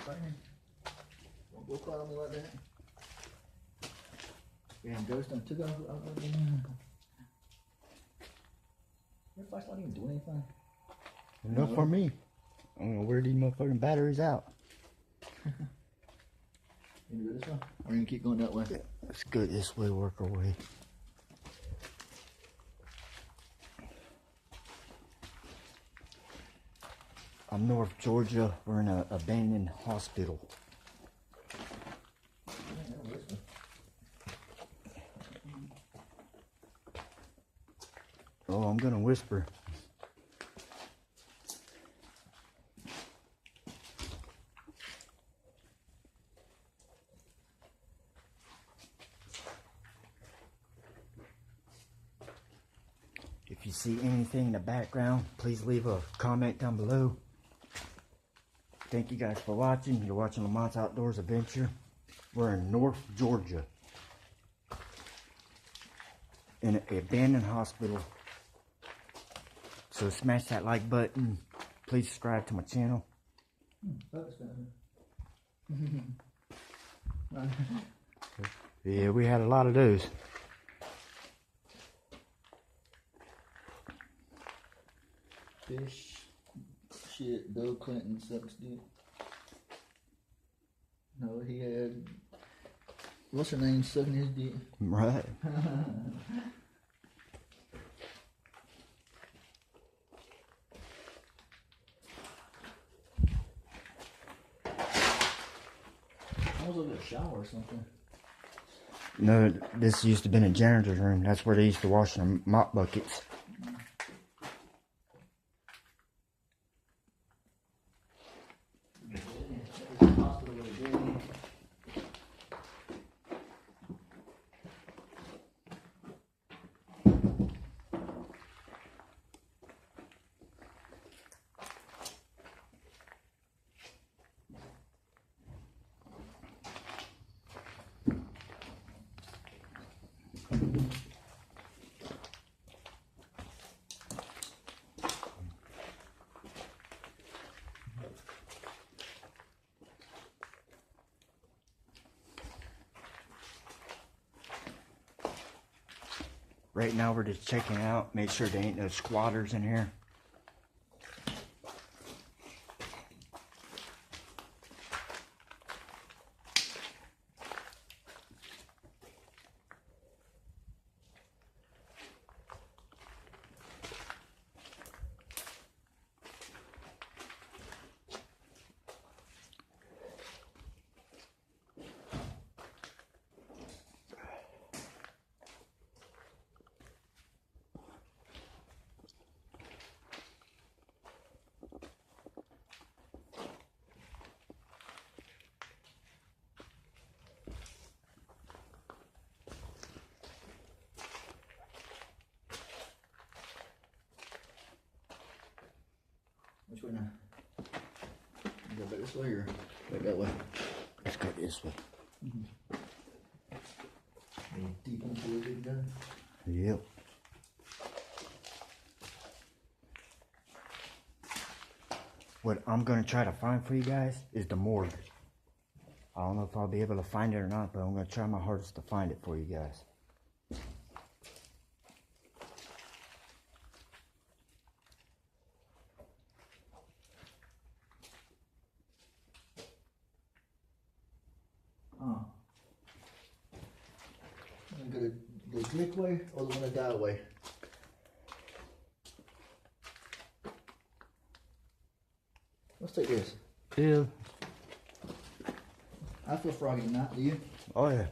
Right here. Don't go quiet on me like that. Yeah, Ghost done took off. Your flashlight not even doing anything. Enough for me. I'm gonna wear these motherfucking batteries out. You gonna go this way? Or you can keep going that way? Let's go this way, work our way. I'm North Georgia. We're in an abandoned hospital. Oh, I'm gonna whisper. If you see anything in the background, please leave a comment down below. Thank you guys for watching. You're watching Lamont's Outdoors Adventure. We're in North Georgia, in an abandoned hospital. So smash that like button. Please subscribe to my channel. Yeah, we had a lot of those. Fish, shit, Bill Clinton sucks dick. No, he had, what's her name, sucking his dick. Right. I was over a shower or something. No, this used to be a janitor's room. That's where they used to wash their mop buckets. Right now we're just checking out, make sure there ain't no squatters in here. Which way now? You go back this way or back that way? Let's go this way. Deep into it, big guy. Yep. What I'm gonna try to find for you guys is the morgue. I don't know if I'll be able to find it or not, but I'm gonna try my hardest to find it for you guys. The Glick way or the one that died way? Let's take this. Yeah. I feel froggy tonight, do you? Oh yeah.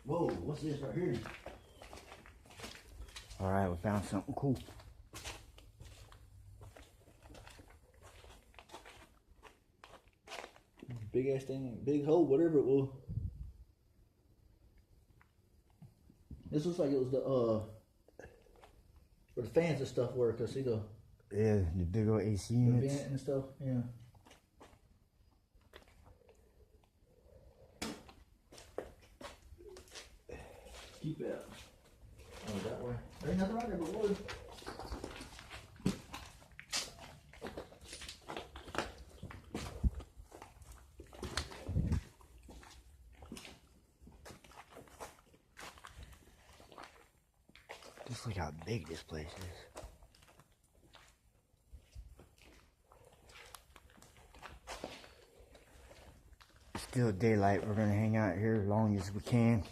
Whoa, what's this right here? Alright, we found something cool. Big ass thing, big hole, whatever it was. This looks like it was where the fans and stuff were, cause see the big old AC the units. vent and stuff, yeah. keep it. Oh, that way. There ain't nothing right there but wood. Just look how big this place is. Still daylight. We're gonna hang out here as long as we can.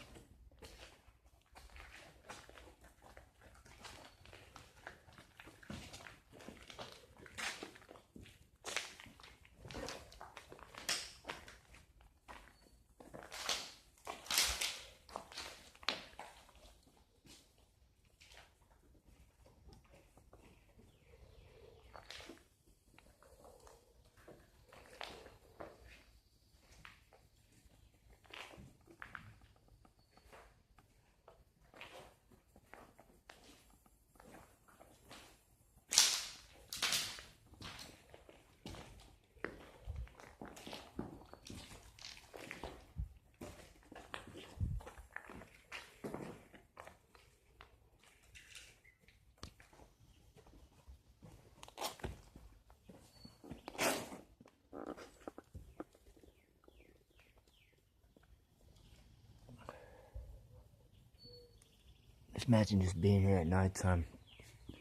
Just imagine just being here at nighttime.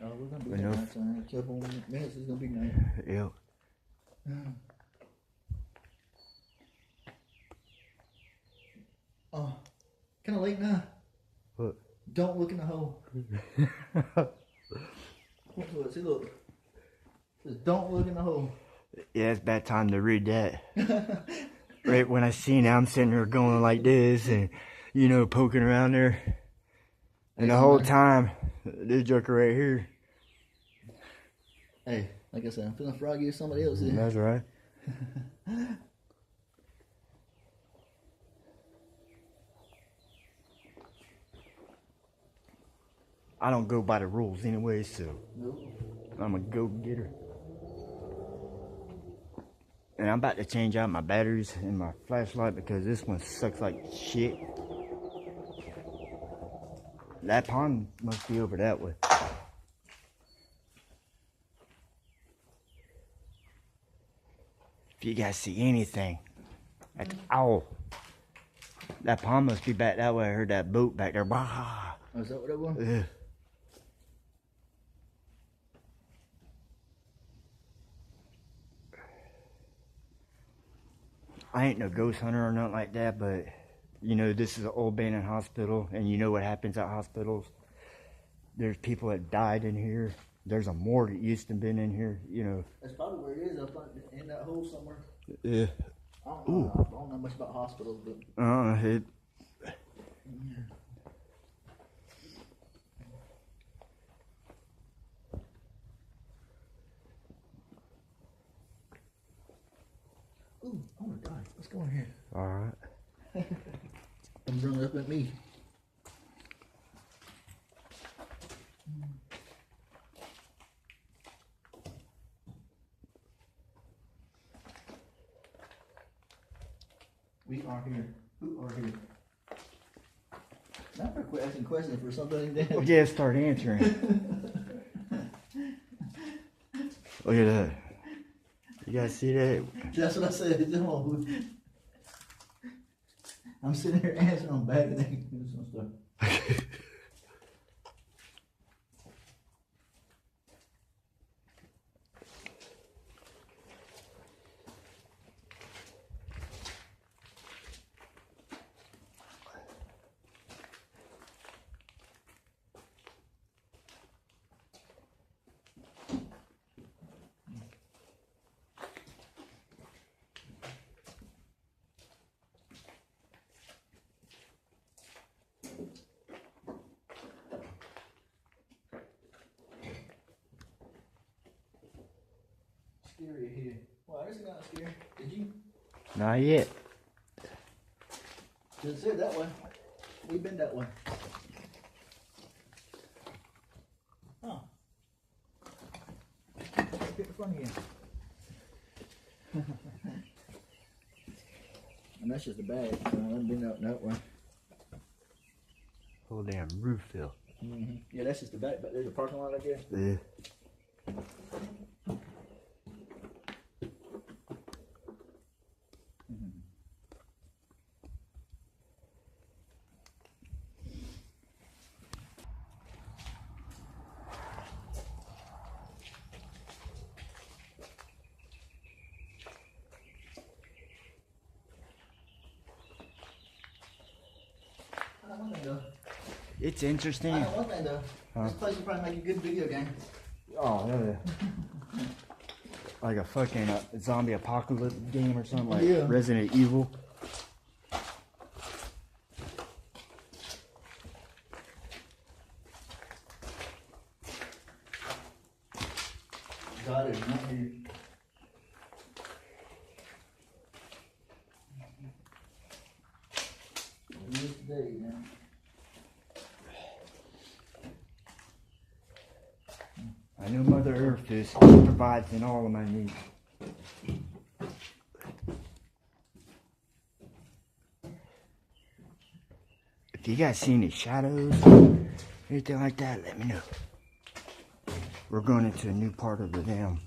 Oh, we're gonna be here at night time. A couple minutes is gonna be night. Yep. Oh, kind of late now. What? Don't look in the hole. See, look. It says, don't look in the hole. Yeah, it's bad time to read that. Right when I seen it, I'm sitting there going like this and, you know, poking around there. And the whole time, this joker right here. Hey, like I said, I'm feeling froggy or somebody else here. That's right. I don't go by the rules anyway, so Nope. I'm a go-getter. And I'm about to change out my batteries in my flashlight because this one sucks like shit. That pond must be over that way. If you guys see anything at all, that pond must be back that way. I heard that boat back there. Bah. Oh, is that what it was? Ugh. I ain't no ghost hunter or nothing like that, but you know, this is an old abandoned hospital, and you know what happens at hospitals. There's people that died in here. There's a morgue that used to have been in here, you know. That's probably where it is, up in that hole somewhere. Yeah. I don't know much about hospitals, but... It... Ooh, oh my God, let's go in here. Alright. I'm running up at me. We are here. Who are here? Now I quit asking questions for something. Well, yeah, start answering. Look at that. You guys see that? That's what I said. I'm sitting here answering on back and they can do some stuff. Scary here. Well, this is not scary. Did you? Not yet. Just said that way. We've been that way. Huh. Get in front of you. And that's just a bag. So I've been out that way. whole damn roof fell. Mm-hmm. Yeah, that's just the back, but there's a parking lot, I guess. Yeah. It's interesting. I know one thing though. This place would probably make a good video game. Oh, yeah. Like a fucking zombie apocalypse game or something, like Yeah. Resident Evil. God is not here. Today, man. I know Mother Earth provides in all of my needs. If you guys see any shadows, anything like that, let me know. We're going into a new part of the dam.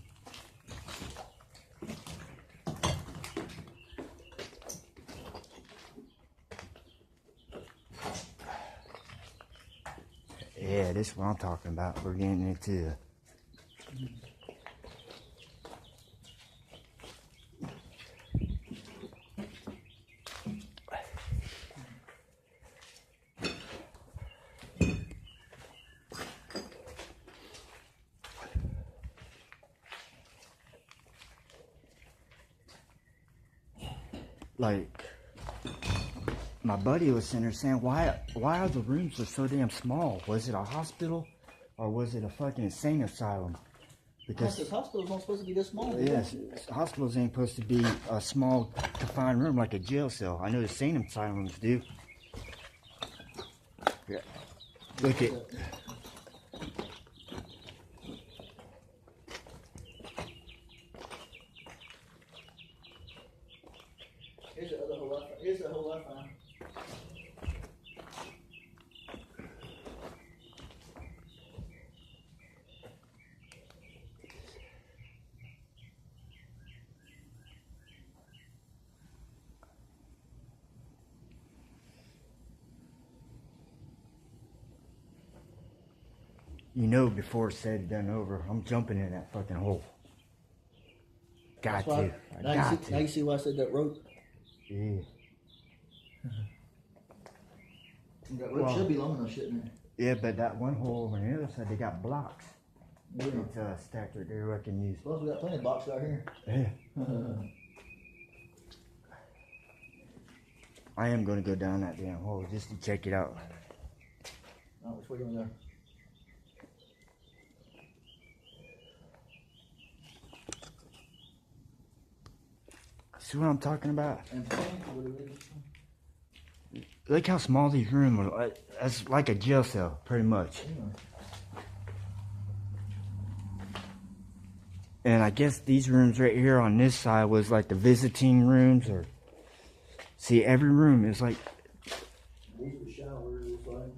Yeah, this is what I'm talking about. We're getting into like my buddy was sitting there saying, why are the rooms so damn small? Was it a hospital or was it a fucking insane asylum? Because hospitals aren't supposed to be this small. Yes, hospitals ain't supposed to be a small confined room like a jail cell. I know the insane asylums do. Yeah. Look at. Here's the other hole. Here's the hole I found. You know, before it's said and done over, I'm jumping in that fucking hole. Got to. Now you see why I said that rope. Yeah. That rope should be long enough, shouldn't it? Yeah, but that one hole over on the other side, they got blocks. Yeah. It's stacked right there I can use. Plus, we got plenty of boxes out here. Yeah. I am going to go down that damn hole just to check it out. Oh, which way you going there? See what I'm talking about? And Look how small these rooms are. That's like a jail cell, pretty much. yeah. And I guess these rooms right here on this side was like the visiting rooms, or see, every room is like. These are the showers, it's like.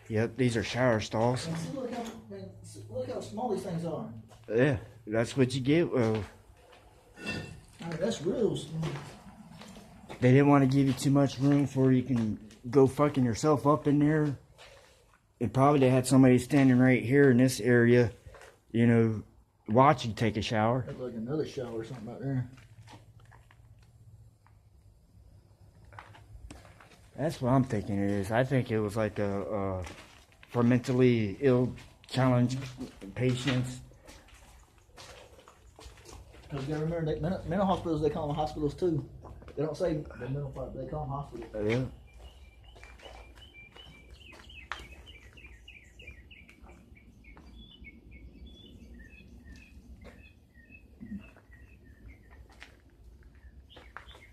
Yep, these are shower stalls. And see, look how small these things are. Yeah, that's what you get. I mean, that's real small. They didn't want to give you too much room for you can go fucking yourself up in there. And probably they had somebody standing right here in this area, you know, watch you take a shower. That's like another shower or something out there. That's what I'm thinking it is. I think it was like for mentally ill, challenged patients. Because you gotta remember, mental hospitals, they call them hospitals too. They don't say the mental part, they call them hospitals. Yeah.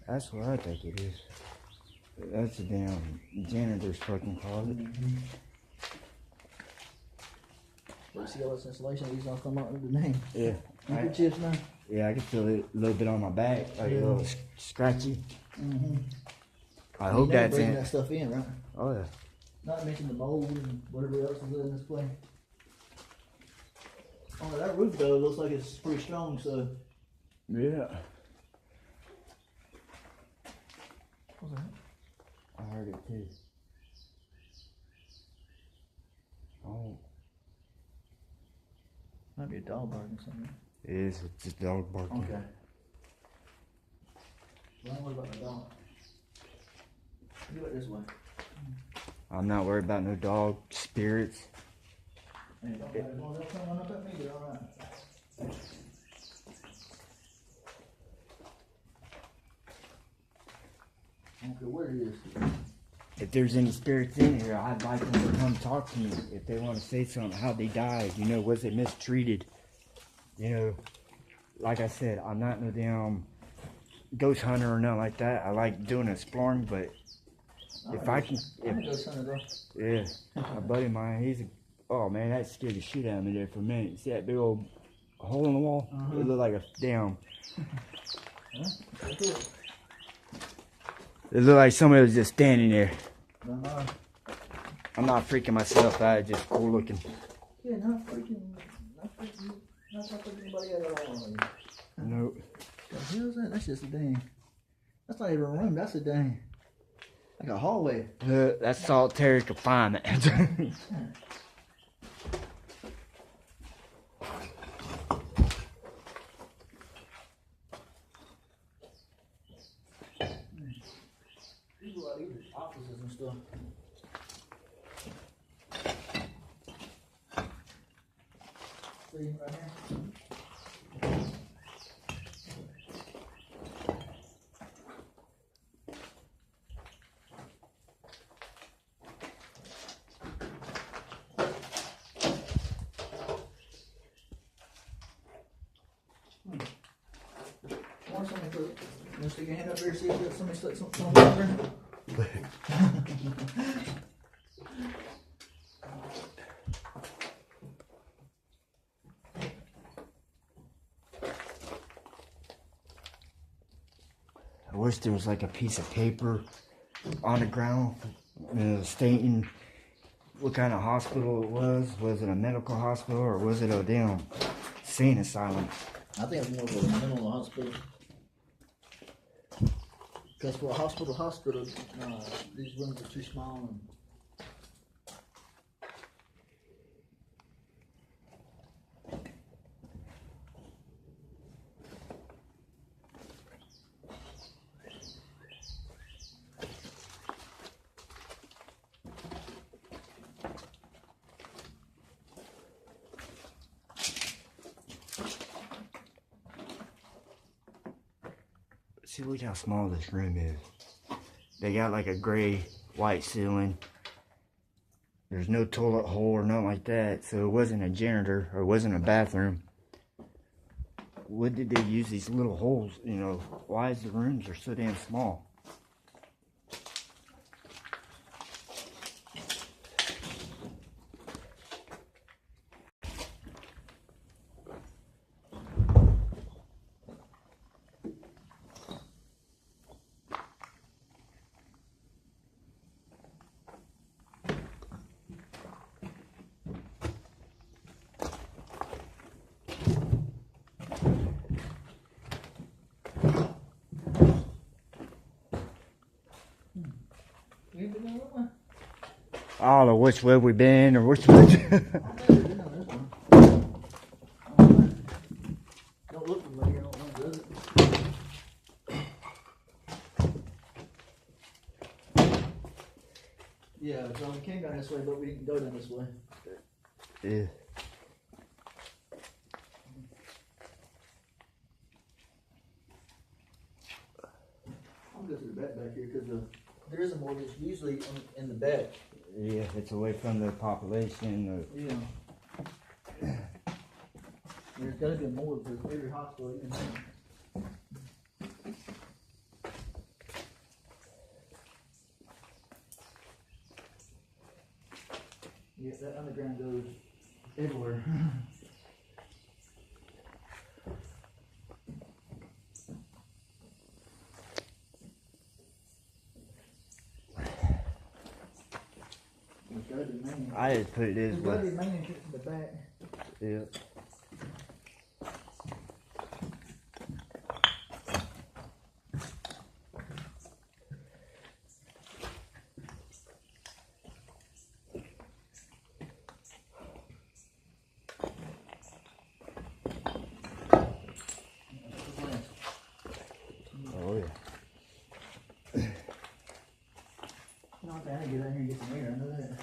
That's what I think it is. That's a damn janitor's fucking closet. Mm-hmm. see all this insulation, these all come out with the name. Yeah. Microchips now? Yeah, I can feel it a little bit on my back, like a little scratchy. Mm-hmm. I hope that's bringing in. that stuff in, right? Oh yeah. Not to mention the mold and whatever else is in this place. Oh, that roof though looks like it's pretty strong, so. Yeah. What's that? I heard it too. Oh. Might be a dog barking something. It is. It's just dog barking. Okay. Well, don't worry about the dog. Do it this way. I'm not worried about no dog spirits. Hey, don't matter. As long as they'll come up at me, you're alright. I don't care what it is. If there's any spirits in here, I'd like them to come talk to me. If they want to say something, how they died, you know, was it mistreated? You know, like I said, I'm not no damn ghost hunter or nothing like that. I like doing exploring, but if I can, I'm a ghost hunter, bro. yeah, my buddy of mine, oh man, that scared the shit out of me there for a minute. You see that big old hole in the wall? It looked like a damn. That's it. It looked like somebody was just standing there. Uh-huh. I'm not freaking myself out, it's just cool looking. Yeah, not freaking anybody at all. Nope. What the hell is that? That's just a dang. That's not even a room, that's a dang. Like a hallway. That's solitary confinement. These are like offices and stuff. See, right here? Want somebody to you know, stick your hand up there, see if somebody stuck something on there? I wish there was like a piece of paper on the ground, you know, stating what kind of hospital it was. Was it a medical hospital or was it a damn sane asylum? I think it's more of a mental hospital. Because for a hospital, these rooms are too small. And See, look how small this room is. They got like a gray, white ceiling. There's no toilet hole or nothing like that, so it wasn't a janitor or it wasn't a bathroom. What did they use these little holes, you know? Why is the rooms are so damn small? you ain't been in that one? I don't know which way we've been or which way. I've never been on this one. Don't look familiar, I don't know, does it? Yeah, so we came down this way, but we didn't go down this way. Yeah. I'll go through the back here because there is a mortgage usually in the back. Yeah, it's away from the population. Yeah. There's got to be a mortgage for every hospital you can think. Yeah, that underground goes everywhere. I just put it this There's gotta way. be main entrance in the back. Yeah. Oh yeah. No, I gotta get out here and get some air. I know that.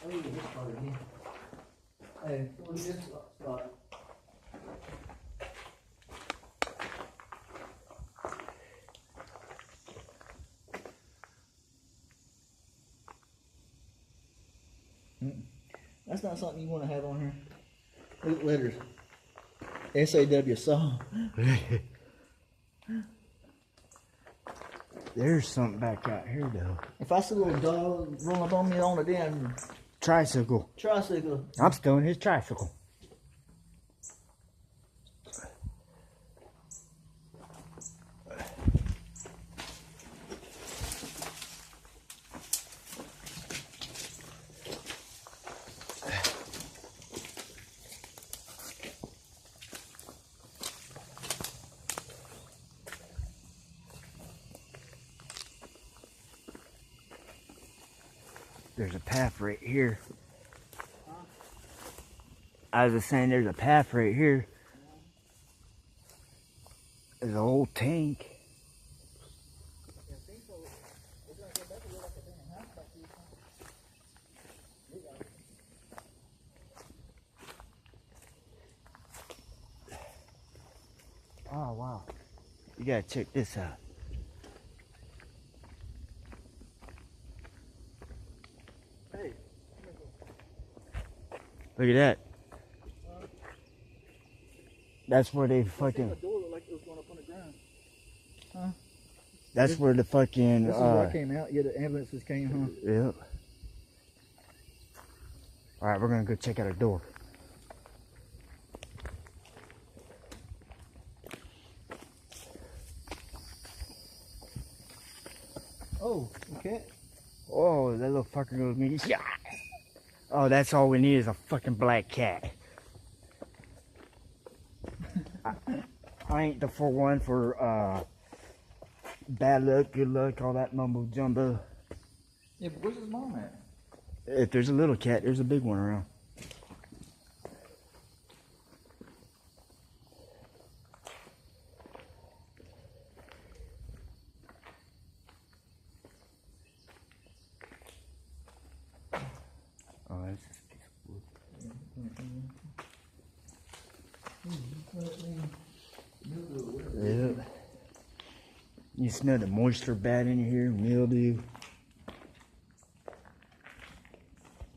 Oh, yeah, this part again. Hey, what is this spot? That's not something you want to have on here. Look at letters. SAW saw. There's something back out here though. If I see a little dog rolling up on me on a damn Tricycle. tricycle, I'm stealing his tricycle. There's a path right here. I was just saying there's a path right here. There's an old tank. Oh wow. You gotta check this out. hey, Look at that. That's where they fucking. the door looked like it was going up on the ground. Huh? That's where the fucking. This is where I came out. Yeah, the ambulances came, huh? Yep. All right, we're gonna go check out a door. Oh, okay. Oh, that little fucker goes me. Yeah. Oh, that's all we need is a fucking black cat. I ain't the for one for bad luck, good luck, all that mumbo jumbo. Yeah, but where's his mom at? If there's a little cat, there's a big one around. Oh, that's just a piece of wood. Yep. You smell the moisture bad in here, mildew.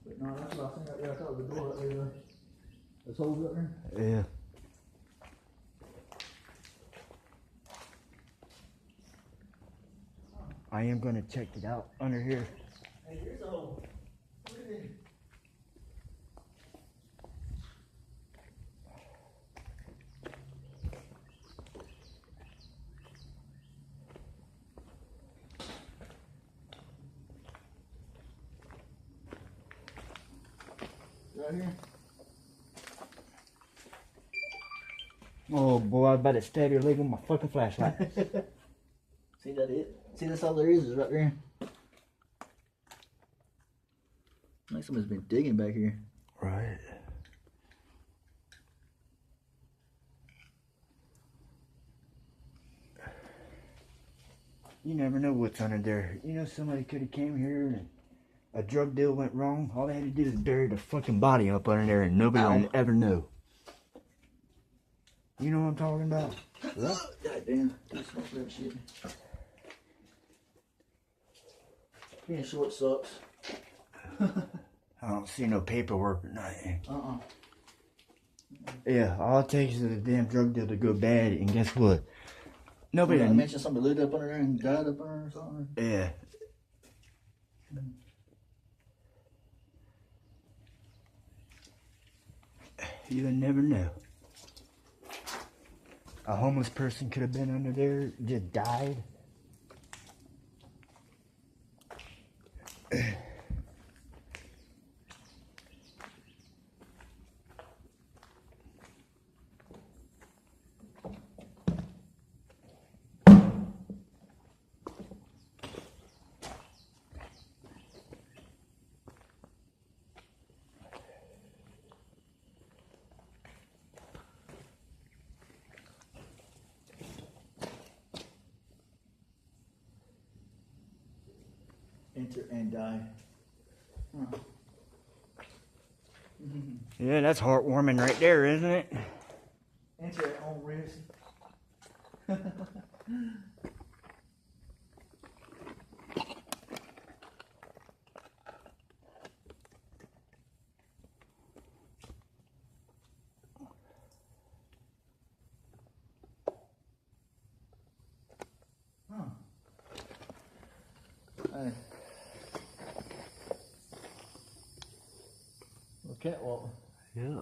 But no, that's what I think. Yeah, I thought the door up there. There's holes up there. Yeah. I am gonna check it out under here. Hey, here's a hole. Look at it. Right here. Oh boy, I was about to stab your leg with my fucking flashlight. See that it? See that's all there is right there. Like somebody's been digging back here. Right. You never know what's under there. You know, somebody could have came here and a drug deal went wrong. All they had to do is bury the fucking body up under there and nobody would ever know. You know what I'm talking about? God damn. Don't smoke that shit. Being short sucks. I don't see no paperwork or nothing. Uh-uh. Yeah, all it takes is a damn drug deal to go bad, and guess what? Nobody. I mentioned somebody lived up under there and died up under there or something. Yeah. You'll never know. A homeless person could have been under there, just died. Enter and die. Huh. Yeah, that's heartwarming right there, isn't it? Enter at own risk. Huh. Hey. Little catwalk. Yeah.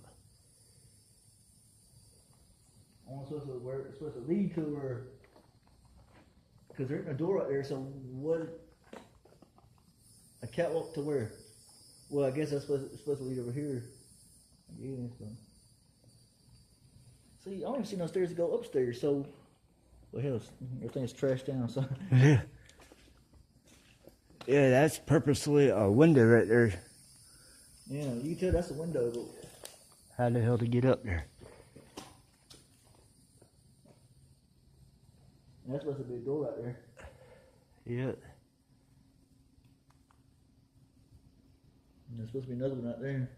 It's supposed to lead to her, because there ain't no door right there. So what? A catwalk to where? Well, I guess that's supposed to lead over here. Yeah. So. See, I don't even see no stairs to go upstairs. So, well, hell, everything's trashed down. So. Yeah. Yeah, that's purposely a window right there. Yeah, you can tell that's a window. But how the hell to get up there? that's supposed to be a door right there. Yeah. And there's supposed to be another one right there.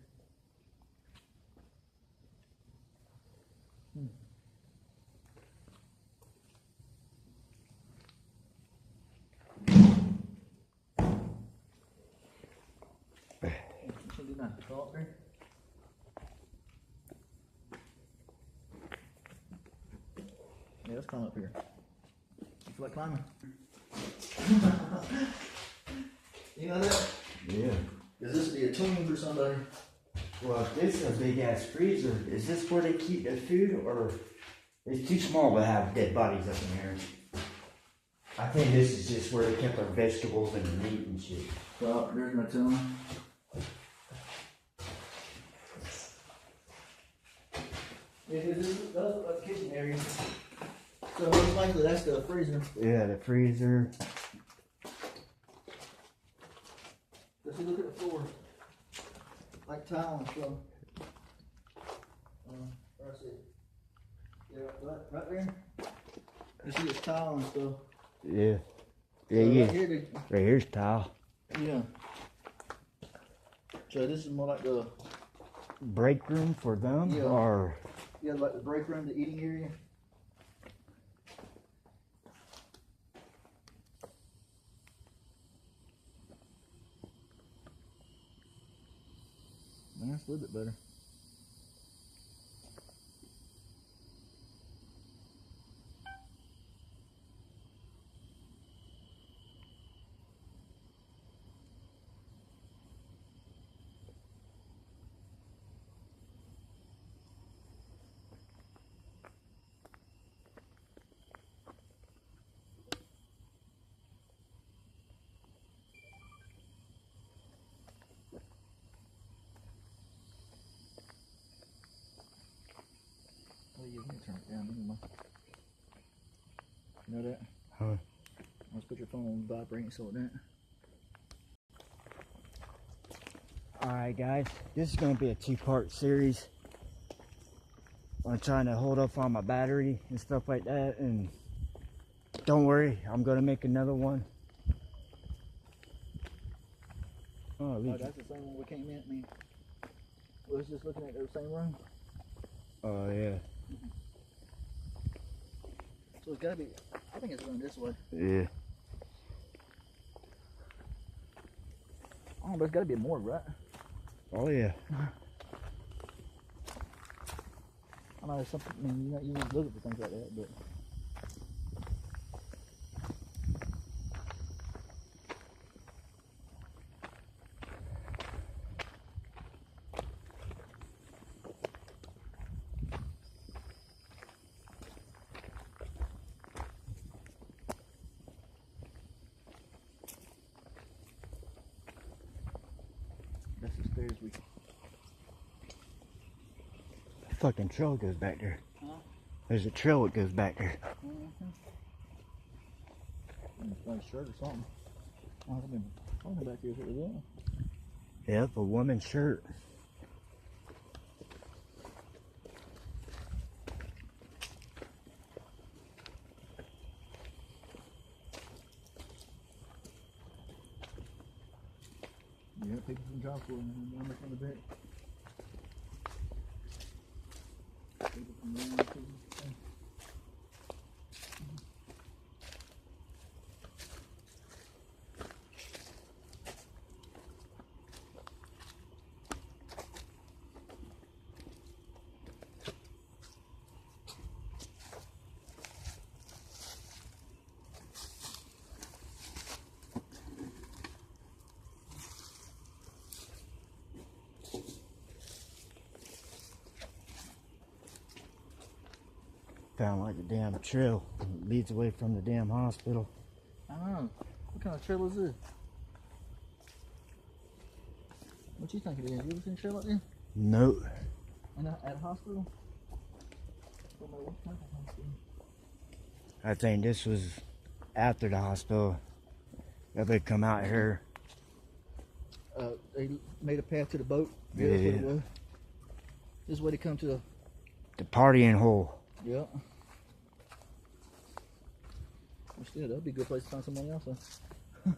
Should do nothing. Go up there. Yeah, let's climb up here. You feel like climbing? You know that? Yeah. Is this be a tomb for somebody? Well, if this is a big ass freezer, is this where they keep their food, or it's too small to have dead bodies up in here? I think this is just where they kept their vegetables and meat and shit. Well, there's my tomb. Yeah, this does look like a kitchen area. So most likely that's the freezer. Yeah, the freezer. Let's see, look at the floor. Like tile and stuff. Let's see. Yeah, right there. You see it's tile and stuff. Yeah. Yeah, So yeah. right here, Right here's tile. yeah. So this is more like the Break room for them, Yeah. or like the break room, the eating area. Man, that's a little bit better. Oh, you can turn it down anyway. You know that? Huh. Let's put your phone on vibrate so that. Alright guys, this is going to be a 2-part series. I'm trying to hold up on my battery and stuff like that, and don't worry, I'm going to make another one. Oh, that's the same one we came in. I mean, we was just looking at the same room. Oh yeah. So it's gotta be, I think it's going this way. Yeah. Oh, but it's gotta be more, right? Oh yeah. I know there's something, I mean, you don't look at things like that, but. there as we. Fucking trail goes back there. Huh? There's a trail that goes back there. Like a shirt or something. I've been talking back here. Is what we're doing. Yep, a woman's shirt. Yeah, people from job for and I'm on the back. People from there, people. Found like a damn trail. It leads away from the damn hospital. I don't know. What kind of trail is this? What you think it is? You ever seen a trail like this? Nope. At a hospital? Don't know what type of hospital. I think this was after the hospital. Everybody come out here. They made a path to the boat. Yeah. That's what it was. This is where they come to The partying hole. yeah. Well, still, that'd be a good place to find somebody else. Huh?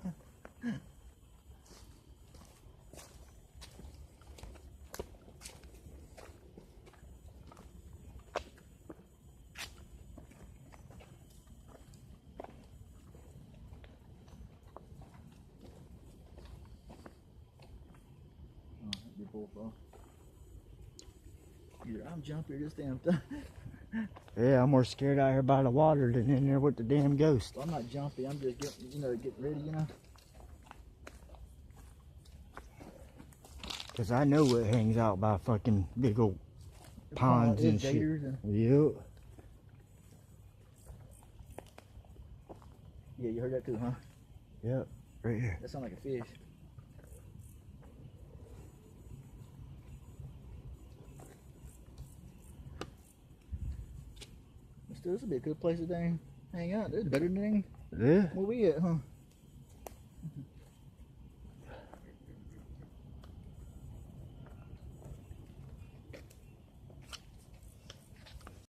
Oh, that'd be bullfrog. Either I'm jumpy this damn time. Yeah, I'm more scared out here by the water than in there with the damn ghost. I'm not jumpy. I'm just getting, getting ready, Cause I know what hangs out by fucking big old ponds and shit. And, Yep. yeah, you heard that too, huh? Yep. Right here. That sounds like a fish. But still, this would be a good place to hang out. This is better than Yeah. where we at, huh?